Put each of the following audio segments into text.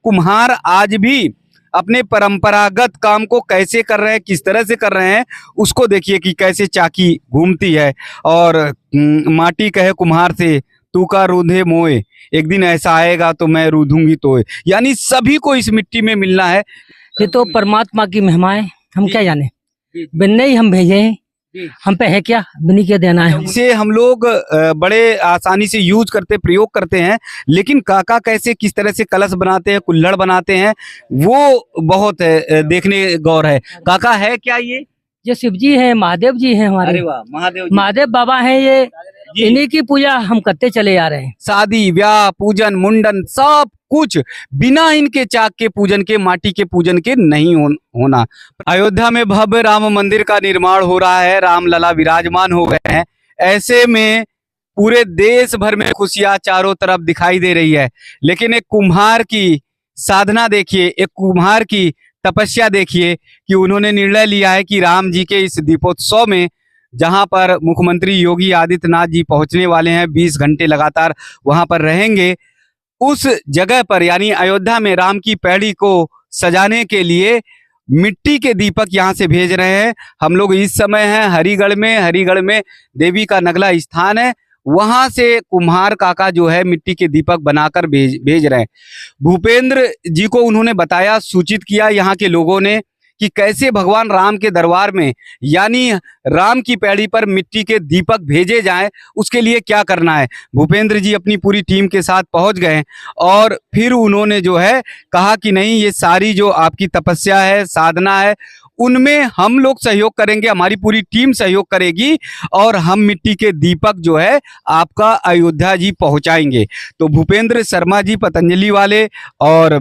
कुम्हार आज भी अपने परंपरागत काम को कैसे कर रहे हैं, किस तरह से कर रहे हैं, उसको देखिए कि कैसे चाकी घूमती है। और माटी कहे कुम्हार से तू का रूधे मोए, एक दिन ऐसा आएगा तो मैं रूधूंगी तोए। यानी सभी को इस मिट्टी में मिलना है। ये तो परमात्मा की महिमा है, हम जी, क्या जाने। जी, बिन्ने ही हम भेजे हैं, जी। हम पे है क्या, बिन्नी के देना है। इसे हम लोग बड़े आसानी से यूज करते, प्रयोग करते हैं, लेकिन काका कैसे किस तरह से कलश बनाते हैं, कुल्हड़ बनाते हैं, वो बहुत देखने गौर है। काका है क्या ये शिव जी है, महादेव जी है हमारे। अरे वाह, महादेव जी। महादेव बाबा हैं ये, जी। इन्हीं की पूजा हम करते चले आ रहे हैं। शादी ब्याह पूजन मुंडन सब कुछ बिना इनके चाक के पूजन के, माटी के पूजन के नहीं होना। अयोध्या में भव्य राम मंदिर का निर्माण हो रहा है, राम लला विराजमान हो गए हैं। ऐसे में पूरे देश भर में खुशियां चारों तरफ दिखाई दे रही है। लेकिन एक कुम्हार की साधना देखिए, एक कुम्हार की तपस्या देखिए कि उन्होंने निर्णय लिया है कि राम जी के इस दीपोत्सव में, जहां पर मुख्यमंत्री योगी आदित्यनाथ जी पहुंचने वाले हैं, 20 घंटे लगातार वहां पर रहेंगे, उस जगह पर यानी अयोध्या में राम की पैड़ी को सजाने के लिए मिट्टी के दीपक यहां से भेज रहे हैं। हम लोग इस समय हैं हरिगढ़ में देवी का नगला स्थान है, वहां से कुम्हार काका जो है मिट्टी के दीपक बनाकर भेज रहे हैं। भूपेंद्र जी को उन्होंने बताया, सूचित किया यहाँ के लोगों ने कि कैसे भगवान राम के दरबार में यानी राम की पैड़ी पर मिट्टी के दीपक भेजे जाएं, उसके लिए क्या करना है। भूपेंद्र जी अपनी पूरी टीम के साथ पहुंच गए और फिर उन्होंने जो है कहा कि नहीं, ये सारी जो आपकी तपस्या है, साधना है, उनमें हम लोग सहयोग करेंगे, हमारी पूरी टीम सहयोग करेगी और हम मिट्टी के दीपक जो है आपका अयोध्या जी पहुंचाएंगे। तो भूपेंद्र शर्मा जी पतंजलि वाले और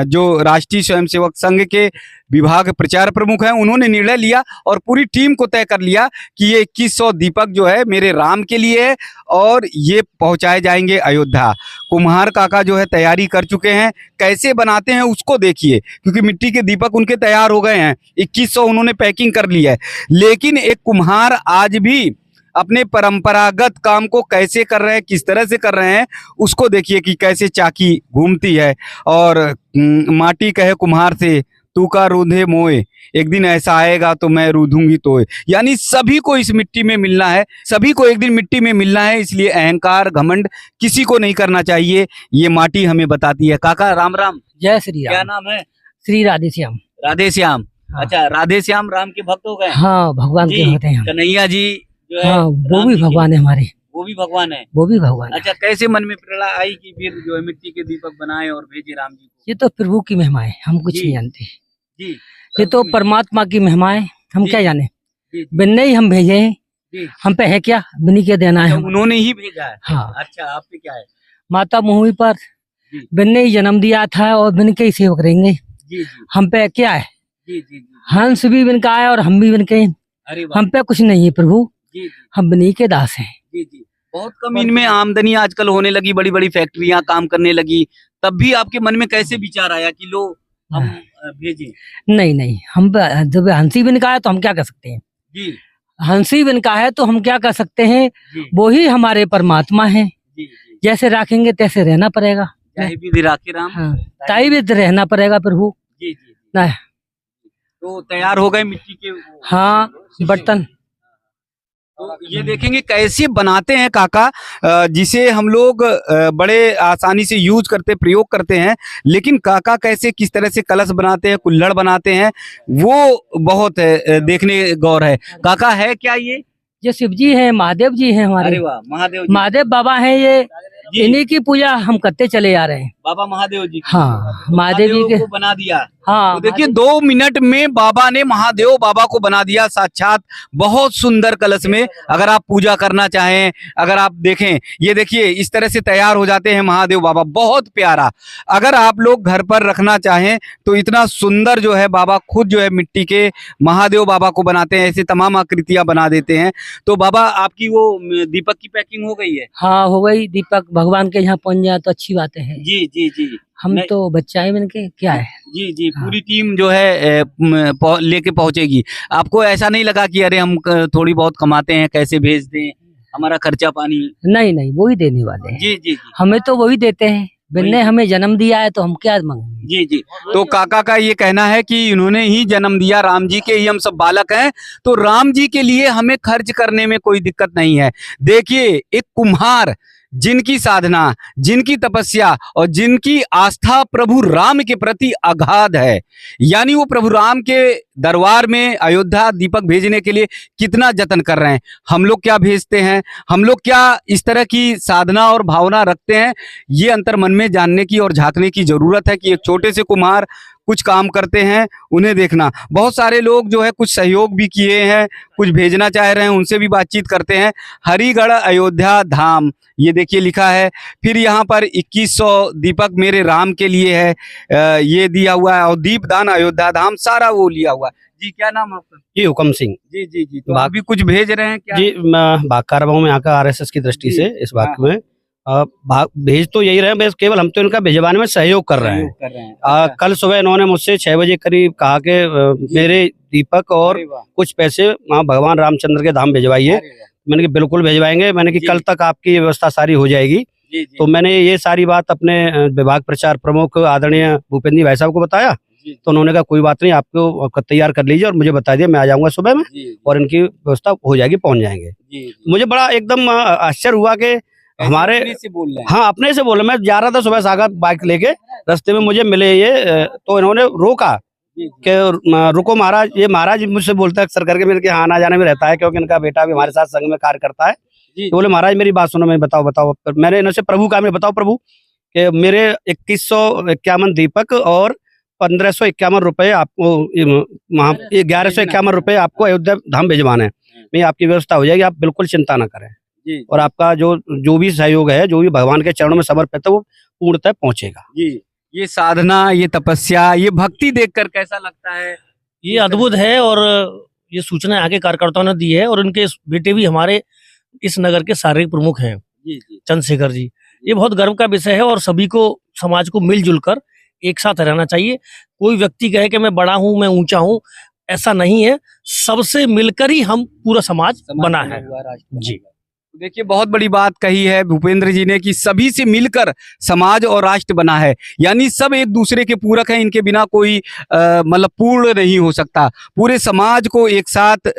जो राष्ट्रीय स्वयंसेवक संघ के विभाग प्रचार प्रमुख हैं, उन्होंने निर्णय लिया और पूरी टीम को तय कर लिया कि ये 2100 दीपक जो है मेरे राम के लिए है और ये पहुंचाए जाएंगे अयोध्या। कुम्हार काका जो है तैयारी कर चुके हैं, कैसे बनाते हैं उसको देखिए, क्योंकि मिट्टी के दीपक उनके तैयार हो गए हैं, 2100 उन्होंने पैकिंग कर ली है। लेकिन एक कुम्हार आज भी अपने परंपरागत काम को कैसे कर रहे हैं, किस तरह से कर रहे हैं, उसको देखिए कि कैसे चाकी घूमती है। और माटी कहे कुम्हार से तू का रूधे मोए, एक दिन ऐसा आएगा तो मैं रूधूंगी तोए। यानी सभी को इस मिट्टी में मिलना है, सभी को एक दिन मिट्टी में मिलना है, इसलिए अहंकार घमंड किसी को नहीं करना चाहिए, ये माटी हमें बताती है। काका राम राम। जय श्री राम। क्या नाम है? श्री राधे श्याम। राधे श्याम। हाँ। अच्छा, राधे श्याम राम के भक्त हो गए? हाँ, भगवान के होते हैं। कन्हैया जी जो है, हाँ, वो भी भगवान है हमारे, वो भी भगवान है, वो भी भगवान है। अच्छा, कैसे मन में प्रेरणा आई कि फिर जो है मिट्टी के दीपक बनाए और भेजे राम जी को? ये तो प्रभु की महिमा है, हम कुछ जी। नहीं जानते। जी, ये तो परमात्मा की महिमा है, हम जी। क्या जाने। जी, बिन्ने ही हम भेजे हैं, जी। हम पे है क्या, बिन्नी के देना है। अच्छा, उन्होंने ही भेजा है? हाँ। अच्छा, आप पे क्या है? माता मोही पर जी। बिन्ने ही जन्म दिया था और बिन के ही सेवा करेंगे। जी, जी, हम पे क्या है, जी, जी, जी। हंस भी बिन का है और हम भी बिन के हैं। अरे वाह। हम पे कुछ नहीं है प्रभु, जी, जी, हम बिन्नी के दास हैं। जी, जी। बहुत कम इनमें आमदनी आजकल होने लगी, बड़ी बड़ी फैक्ट्रियां काम करने लगी, तब भी आपके मन में कैसे विचार आया कि लो हम भेजें? नहीं नहीं, हम जब हंसी बिन का है तो हम क्या कर सकते हैं। जी, हंसी बिन का है तो हम क्या कर सकते हैं, जी, वो ही हमारे परमात्मा है। जी, जी। जैसे राखेंगे तैसे रहना पड़ेगा। चाहे विधि राखे राम। हाँ, ताई भी रहना पड़ेगा प्रभु। जी, जी, जी। ना, तो तैयार हो गए मिट्टी के वो हाँ, बर्तन। तो ये देखेंगे कैसे बनाते हैं काका, जिसे हम लोग बड़े आसानी से यूज करते, प्रयोग करते हैं, लेकिन काका कैसे किस तरह से कलश बनाते हैं, कुल्हड़ बनाते हैं, वो बहुत देखने गौर है। काका है क्या ये शिव जी है, महादेव जी है हमारे। अरे वाह, महादेव जी। महादेव बाबा हैं ये, जी। इन्हीं की पूजा हम करते चले आ रहे हैं। बाबा महादेव जी की। हाँ, महादेव जी के। को बना दिया। हाँ, तो देखिए 2 मिनट में बाबा ने महादेव बाबा को बना दिया साक्षात, बहुत सुंदर कलश में। अगर आप पूजा करना चाहें, अगर आप देखें, ये देखिए इस तरह से तैयार हो जाते हैं महादेव बाबा, बहुत प्यारा। अगर आप लोग घर पर रखना चाहें तो इतना सुंदर जो है बाबा खुद जो है मिट्टी के महादेव बाबा को बनाते हैं, ऐसे तमाम आकृतियां बना देते हैं। तो बाबा आपकी वो दीपक की पैकिंग हो गई है? हाँ, हो गई। दीपक भगवान के यहाँ पहुंच जाए तो अच्छी बात है। जी, जी, जी। हम तो बच्चा है के क्या है। जी, जी, हाँ। पूरी टीम जो है लेके पहुंचेगी। आपको ऐसा नहीं लगा कि अरे हम थोड़ी बहुत कमाते हैं, कैसे भेज दें, हमारा खर्चा पानी? नहीं नहीं, वो ही देने वाले हैं। जी, जी, जी। हमें तो वही देते हैं। बिन ने हमें जन्म दिया है तो हम क्या मांगेंगे। जी जी। तो काका का ये कहना है कि इन्होंने ही जन्म दिया, राम जी के ही हम सब बालक हैं, तो राम जी के लिए हमें खर्च करने में कोई दिक्कत नहीं है। देखिए, एक कुम्हार जिनकी साधना, जिनकी तपस्या और जिनकी आस्था प्रभु राम के प्रति अगाध है, यानी वो प्रभु राम के दरबार में अयोध्या दीपक भेजने के लिए कितना जतन कर रहे हैं। हम लोग क्या भेजते हैं, हम लोग क्या इस तरह की साधना और भावना रखते हैं, ये अंतर मन में जानने की और झांकने की जरूरत है कि एक छोटे से कुम्हार कुछ काम करते हैं, उन्हें देखना। बहुत सारे लोग जो है कुछ सहयोग भी किए हैं, कुछ भेजना चाह रहे हैं, उनसे भी बातचीत करते हैं। हरिगढ़ अयोध्या धाम, ये देखिए लिखा है। फिर यहाँ पर 2100 दीपक मेरे राम के लिए है, ये दिया हुआ है, और दीपदान अयोध्या धाम सारा वो लिया हुआ है। जी, क्या नाम आपका? जी हुकम सिंह। जी जी जी। तो आप भी कुछ भेज रहे हैं क्या? जी, मैं भाग कर रहा हूँ, मैं यहाँ का आरएसएस की दृष्टि से इस भाग में भाग भेज तो यही रहे हैं, बस केवल हम तो इनका भिजवाने में सहयोग कर रहे हैं। अच्छा। कल सुबह इन्होंने मुझसे 6 बजे करीब कहा कि मेरे दीपक और अरे वाह। कुछ पैसे वहाँ भगवान रामचंद्र के धाम भिजवाइए। अरे वाह। मैंने कहा बिल्कुल भिजवाएंगे, मैंने कि जी। कल तक आपकी व्यवस्था सारी हो जाएगी। जी जी। तो मैंने ये सारी बात अपने विभाग प्रचार प्रमुख आदरणीय भूपेंद्र जी भाई साहब को बताया, जी तो उन्होंने कहा कोई बात नहीं, आपको तैयार कर लीजिए और मुझे बता दिया, मैं आ जाऊंगा सुबह में जी और इनकी व्यवस्था हो जाएगी, पहुंच जाएंगे। जी। मुझे बड़ा एकदम आश्चर्य हुआ कि हमारे अपने से बोल रहे हैं। हाँ अपने से बोले, मैं जा रहा था सुबह सागर बाइक लेके, रास्ते में मुझे मिले ये, तो इन्होंने रोका जी कि रुको महाराज। ये महाराज मुझसे बोलता है अक्सर करके, मेरे के हाँ आना जाने में रहता है, क्योंकि इनका बेटा भी हमारे साथ संघ में कार्य करता है। जी। तो बोले महाराज मेरी बात सुनो, मैं बताओ बताओ। मैंने इनसे प्रभु का, मैं बताओ प्रभु कि मेरे 2151 दीपक और 1551 रुपए आपको, 1151 रुपए आपको अयोध्या धाम भिजवाने हैं। मैं आपकी व्यवस्था हो जाएगी, आप बिल्कुल चिंता ना करें। जी और आपका जो भी सहयोग है, जो भी भगवान के चरणों में समर्पित है, वो पूर्णतः पहुंचेगा। जी। ये साधना, ये तपस्या, ये भक्ति देखकर कैसा लगता है? ये अद्भुत है, और ये सूचना आगे कार्यकर्ताओं ने दी है, और उनके बेटे भी हमारे इस नगर के शारीरिक प्रमुख हैं, जी जी। चंद्रशेखर जी। ये बहुत गर्व का विषय है, और सभी को, समाज को मिलजुल कर एक साथ रहना चाहिए। कोई व्यक्ति कहे कि मैं बड़ा हूं, मैं ऊंचा हूं, ऐसा नहीं है। सबसे मिलकर ही हम पूरा समाज बना है। जी। देखिए, बहुत बड़ी बात कही है भूपेंद्र जी ने कि सभी से मिलकर समाज और राष्ट्र बना है, यानी सब एक दूसरे के पूरक हैं, इनके बिना कोई मतलब पूर्ण नहीं हो सकता। पूरे समाज को एक साथ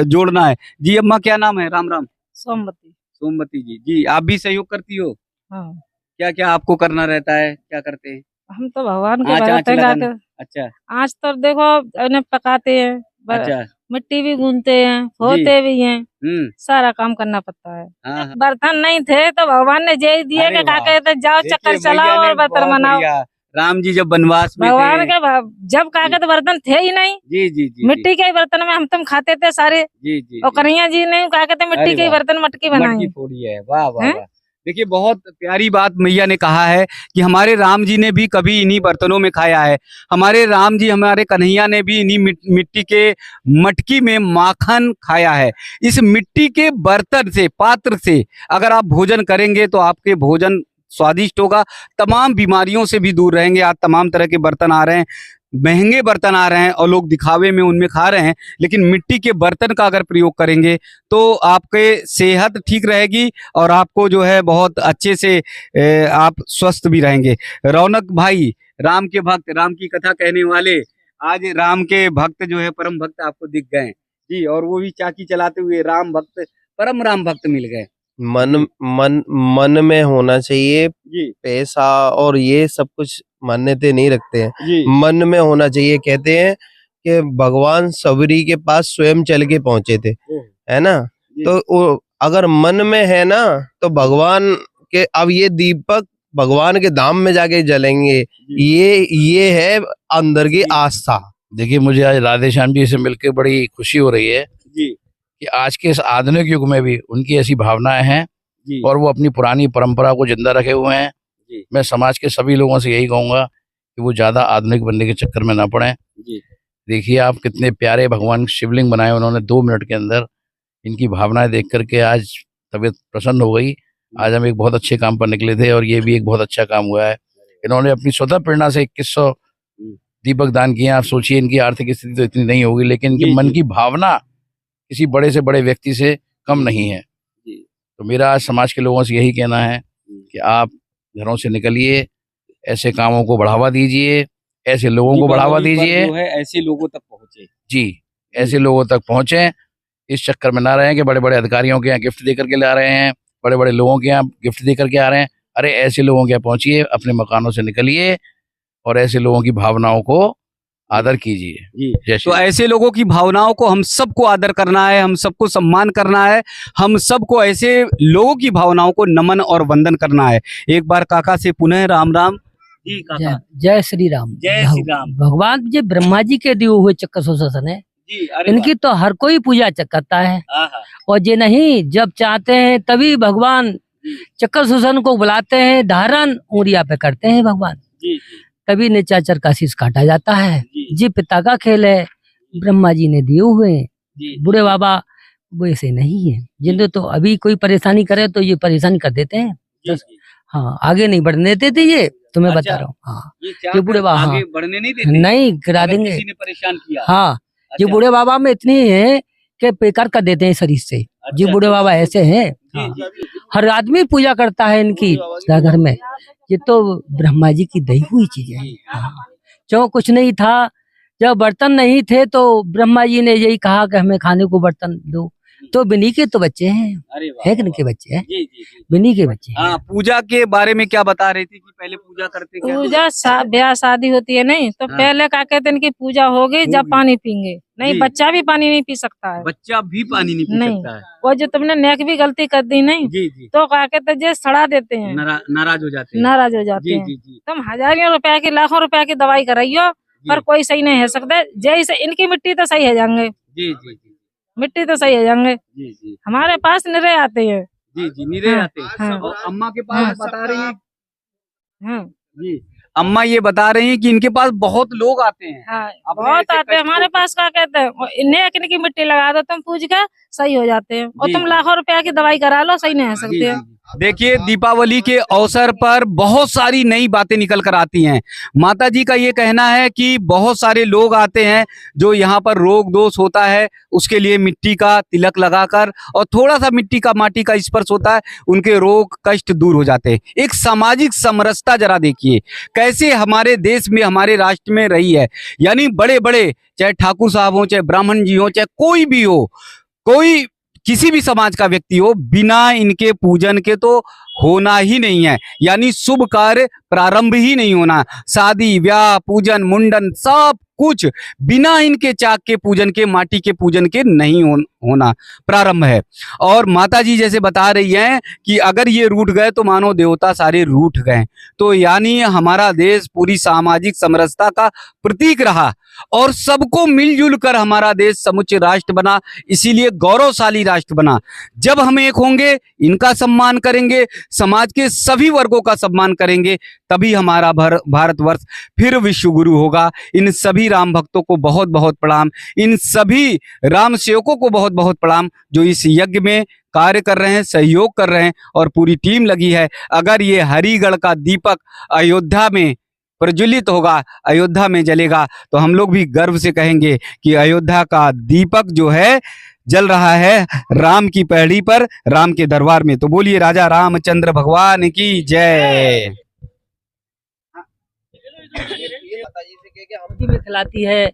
जोड़ना है। जी अम्मा, क्या नाम है? राम राम। सोमवती। सोमवती जी। जी, आप भी सहयोग करती हो? हाँ, क्या क्या आपको करना रहता है, क्या करते हैं? हम तो भगवान के आँच भगत हैं लगाना। गाके। अच्छा आज तो देखो इन्हें पकाते हैं, अच्छा। मिट्टी भी गूंथते हैं, होते भी हैं, सारा काम करना पड़ता है। हाँ हाँ। बर्तन नहीं थे तो भगवान ने यही दिए अरे कि वाह। काके तो जाओ देखिए, चक्कर भैया चलाओ ने और बर्तन बहुत बनाओ। बढ़िया। राम जी जब वनवास में भगवान थे। के जब काके तो बर्तन थे ही नहीं, जी जी जी। मिट्टी के ही बर्तन में हम तुम खाते थे सारे। जी जी। और कन्हैया जी ने काके तो मिट्टी अरे के ही वाह। बर्तन मटकी मटकी बनाई। फोड़ी है। वाह वाह हैं? वाह। देखिए, बहुत प्यारी बात मैया ने कहा है कि हमारे राम जी ने भी कभी इन्हीं बर्तनों में खाया है। हमारे राम जी, हमारे कन्हैया ने भी इन्हीं मिट्टी के मटकी में माखन खाया है। इस मिट्टी के बर्तन से, पात्र से अगर आप भोजन करेंगे तो आपके भोजन स्वादिष्ट होगा, तमाम बीमारियों से भी दूर रहेंगे। आज तमाम तरह के बर्तन आ रहे हैं, महंगे बर्तन आ रहे हैं और लोग दिखावे में उनमें खा रहे हैं, लेकिन मिट्टी के बर्तन का अगर प्रयोग करेंगे तो आपके सेहत ठीक रहेगी और आपको जो है बहुत अच्छे से आप स्वस्थ भी रहेंगे। रौनक भाई, राम के भक्त, राम की कथा कहने वाले, आज राम के भक्त जो है, परम भक्त आपको दिख गए जी, और वो भी चाकी चलाते हुए राम भक्त, परम राम भक्त मिल गए। मन में होना चाहिए जी पैसा, और ये सब कुछ मान्यते नहीं रखते हैं। जी मन में होना चाहिए। कहते हैं कि भगवान सबरी के पास स्वयं चल के पहुंचे थे, है ना। तो अगर मन में है ना, तो भगवान के, अब ये दीपक भगवान के धाम में जाके जलेंगे। ये है अंदर की आस्था। देखिए, मुझे आज राधे श्याम जी से मिलकर बड़ी खुशी हो रही है जी कि आज के इस आधुनिक युग में भी उनकी ऐसी भावनाएं हैं जी और वो अपनी पुरानी परंपरा को जिंदा रखे हुए हैं। जी। मैं समाज के सभी लोगों से यही कहूंगा कि वो ज्यादा आधुनिक बनने के चक्कर में ना पड़े। जी। देखिए, आप कितने प्यारे भगवान शिवलिंग बनाए उन्होंने 2 मिनट के अंदर। इनकी भावनाएं देख करके आज तबीयत प्रसन्न हो गई। आज हम एक बहुत अच्छे काम पर निकले थे और ये भी एक बहुत अच्छा काम हुआ है। इन्होंने अपनी स्वतः प्रेरणा से 2100 दीपक दान किए। आप सोचिए, इनकी आर्थिक स्थिति तो इतनी नहीं होगी, लेकिन इनके मन की भावना किसी बड़े से बड़े व्यक्ति से कम नहीं है। तो मेरा आज समाज के लोगों से यही कहना है कि आप घरों से निकलिए, ऐसे कामों को बढ़ावा दीजिए, ऐसे लोगों को बढ़ावा दीजिए जो है ऐसे लोगों तक पहुंचे। जी, ऐसे लोगों तक पहुंचे। इस चक्कर में ना रहें कि बड़े बड़े अधिकारियों के यहाँ गिफ्ट दे करके ला रहे हैं, बड़े बड़े लोगों के यहाँ गिफ्ट दे करके आ रहे हैं। अरे ऐसे लोगों के यहाँ पहुंचिए, अपने मकानों से निकलिए और ऐसे लोगों की भावनाओं को आदर कीजिए। जी, जय श्री तो ऐसे लोगों की भावनाओं को हम सबको आदर करना है, हम सबको सम्मान करना है, हम सबको ऐसे लोगों की भावनाओं को नमन और वंदन करना है। एक बार काका से पुनः राम राम। जी काका। जय श्री राम। जय श्री राम। भगवान जी ब्रह्मा जी के दिए हुए चक्र सुदर्शन है, जी, अरे इनकी तो हर कोई पूजा करता है। वाह। और ये नहीं, जब चाहते हैं तभी भगवान चक्र सुदर्शन को बुलाते हैं, धारण उंगलिया पे करते हैं भगवान, जी तभी निचाचर का शीश काटा जाता है। जी जी पिता का खेल है, ब्रह्मा जी ने दिए हुए हैं। जी बूढ़े बाबा वैसे नहीं है, जिन्हें तो अभी कोई परेशानी करे तो ये परेशानी कर देते हैं। जी, जी। हाँ, आगे नहीं बढ़ने देते ये, तुम्हें अच्छा। बता रहा हूँ। हाँ, ये बूढ़े बाबा, आगे हाँ। बढ़ने नहीं देते, नहीं गिरा अगर देंगे। किसी ने परेशान किया। हाँ, ये अच्छा, बूढ़े बाबा में इतनी है कि बेकार कर देते हैं शरीर से। ये अच्छा, बूढ़े बाबा ऐसे हैं। जी, हाँ, जी, जी। हर आदमी पूजा करता है इनकी घर में। ये तो ब्रह्मा जी की दी हुई चीज है। हाँ, जो कुछ नहीं था, जब बर्तन नहीं थे तो ब्रह्मा जी ने यही कहा कि हमें खाने को बर्तन दो, तो बिन्नी के तो बच्चे हैं, अरे वाह, है कि नहीं के बच्चे हैं, जी जी जी। बिन्नी के बच्चे हैं। हाँ, पूजा के बारे में क्या बता रही थी कि पहले पूजा करते क्या? पूजा ब्याह शादी होती है नहीं तो हाँ। पहले क्या कहते हैं कि पूजा होगी जब होगी। पानी पीएंगे, नहीं जी। बच्चा भी पानी नहीं पी सकता है। बच्चा भी पानी नहीं पी नहीं। सकता है। वो जो तुमने नेक भी गलती कर दी नहीं जी जी, तो क्या कहते हैं, जे सड़ा देते हैं, नाराज हो जाते हैं। नाराज हो जाते जी हैं। जी जी तुम हजारों रुपया की लाखों रुपया की दवाई कराइयो पर कोई सही नहीं है सकते। जैसे इनकी मिट्टी तो सही है जाएंगे, जी जी जी मिट्टी तो सही है जाएंगे। जी जी हमारे पास निरे आते हैं। जी जी, नीरे हाँ, आते हैं। हाँ। और अम्मा के पास हाँ, बता रही है हाँ, जी, अम्मा ये बता रही हैं कि इनके पास बहुत लोग आते हैं। हाँ, अपने बहुत ऐसे आते हैं कष्ट हमारे को- पास। क्या कहते हैं, और नेक इनकी मिट्टी लगा दो तुम पूज के सही हो जाते हैं, और जी, तुम जी। लाखों रुपया की दवाई करा लो सही नहीं हो जी, सकते जी, हो। जी। देखिए, दीपावली के अवसर पर बहुत सारी नई बातें निकल कर आती हैं। माता जी का ये कहना है कि बहुत सारे लोग आते हैं जो यहाँ पर रोग दोष होता है उसके लिए मिट्टी का तिलक लगाकर और थोड़ा सा मिट्टी का माटी का स्पर्श होता है, उनके रोग कष्ट दूर हो जाते हैं। एक सामाजिक समरसता जरा देखिए कैसे हमारे देश में हमारे राष्ट्र में रही है। यानी बड़े बड़े चाहे ठाकुर साहब हो, चाहे ब्राह्मण जी हो, चाहे कोई भी हो, कोई किसी भी समाज का व्यक्ति हो, बिना इनके पूजन के तो होना ही नहीं है। यानी शुभ कार्य प्रारंभ ही नहीं होना। शादी ब्याह पूजन मुंडन सब कुछ बिना इनके चाक के पूजन के माटी के पूजन के नहीं होना प्रारंभ है। और माता जी जैसे बता रही हैं कि अगर ये रूठ गए तो मानो देवता सारे रूठ गए। तो यानी हमारा देश पूरी सामाजिक समरसता का प्रतीक रहा और सबको मिलजुल कर हमारा देश समुच्चय राष्ट्र बना, इसीलिए गौरवशाली राष्ट्र बना। जब हम एक होंगे, इनका सम्मान करेंगे, समाज के सभी वर्गों का सम्मान करेंगे, तभी हमारा भारतवर्ष फिर विश्व गुरु होगा। इन सभी राम भक्तों को बहुत बहुत प्रणाम, इन सभी राम सेवकों को बहुत बहुत प्रणाम जो इस यज्ञ में कार्य कर रहे हैं, सहयोग कर रहे हैं और पूरी टीम लगी है। अगर ये हरिगढ़ का दीपक अयोध्या में प्रज्वलित होगा, अयोध्या में जलेगा, तो हम लोग भी गर्व से कहेंगे कि अयोध्या का दीपक जो है जल रहा है राम की पहड़ी पर, राम के दरबार में। तो बोलिए राजा रामचंद्र भगवान की जय। सब्जी में खिलाती है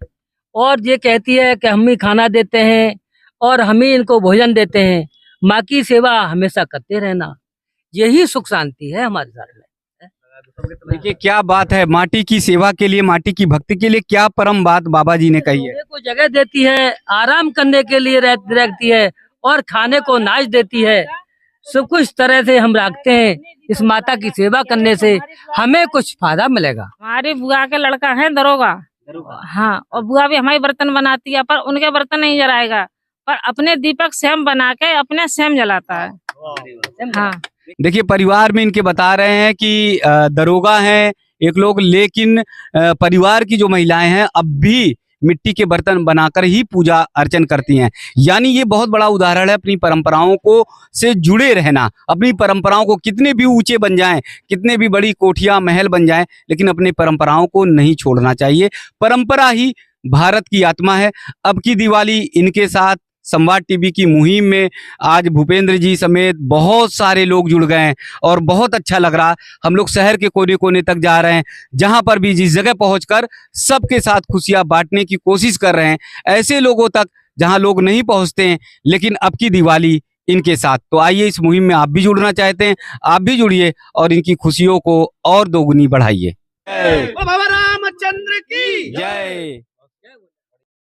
और ये कहती है कि हम ही खाना देते हैं और हम ही इनको भोजन देते हैं। माँ की सेवा हमेशा करते रहना, यही सुख शांति है हमारे साथ में। देखिए क्या बात है, माटी की सेवा के लिए, माटी की भक्ति के लिए क्या परम बात बाबा जी ने कही है। सोने को जगह देती है, आराम करने के लिए रहती है और खाने को नाच देती है। सब कुछ तरह से हम रखते हैं। इस माता की सेवा करने से हमें कुछ फायदा मिलेगा। हमारी बुआ के लड़का है दरोगा, हाँ, और बुआ भी हमारी बर्तन बनाती है पर उनके बर्तन नहीं जलाएगा, पर अपने दीपक स्वयं बना के अपने स्वयं जलाता है। हाँ, देखिए परिवार में इनके बता रहे हैं कि दरोगा हैं एक लोग, लेकिन परिवार की जो महिलाएं हैं अब भी मिट्टी के बर्तन बनाकर ही पूजा अर्चन करती हैं। यानी ये बहुत बड़ा उदाहरण है अपनी परंपराओं को से जुड़े रहना। अपनी परंपराओं को कितने भी ऊंचे बन जाएं, कितने भी बड़ी कोठियां महल बन जाएं, लेकिन अपने परंपराओं को नहीं छोड़ना चाहिए। परंपरा ही भारत की आत्मा है। अब की दिवाली इनके साथ संवाद टीवी की मुहिम में आज भूपेंद्र जी समेत बहुत सारे लोग जुड़ गए हैं और बहुत अच्छा लग रहा। हम लोग शहर के कोने कोने तक जा रहे हैं, जहां पर भी जिस जगह पहुंचकर सबके साथ खुशियां बांटने की कोशिश कर रहे हैं, ऐसे लोगों तक जहां लोग नहीं पहुंचते हैं, लेकिन अब की दिवाली इनके साथ। तो आइए इस मुहिम में आप भी जुड़ना चाहते हैं, आप भी जुड़िए और इनकी खुशियों को और दोगुनी बढ़ाइए। बाबा रामचंद्र की जय।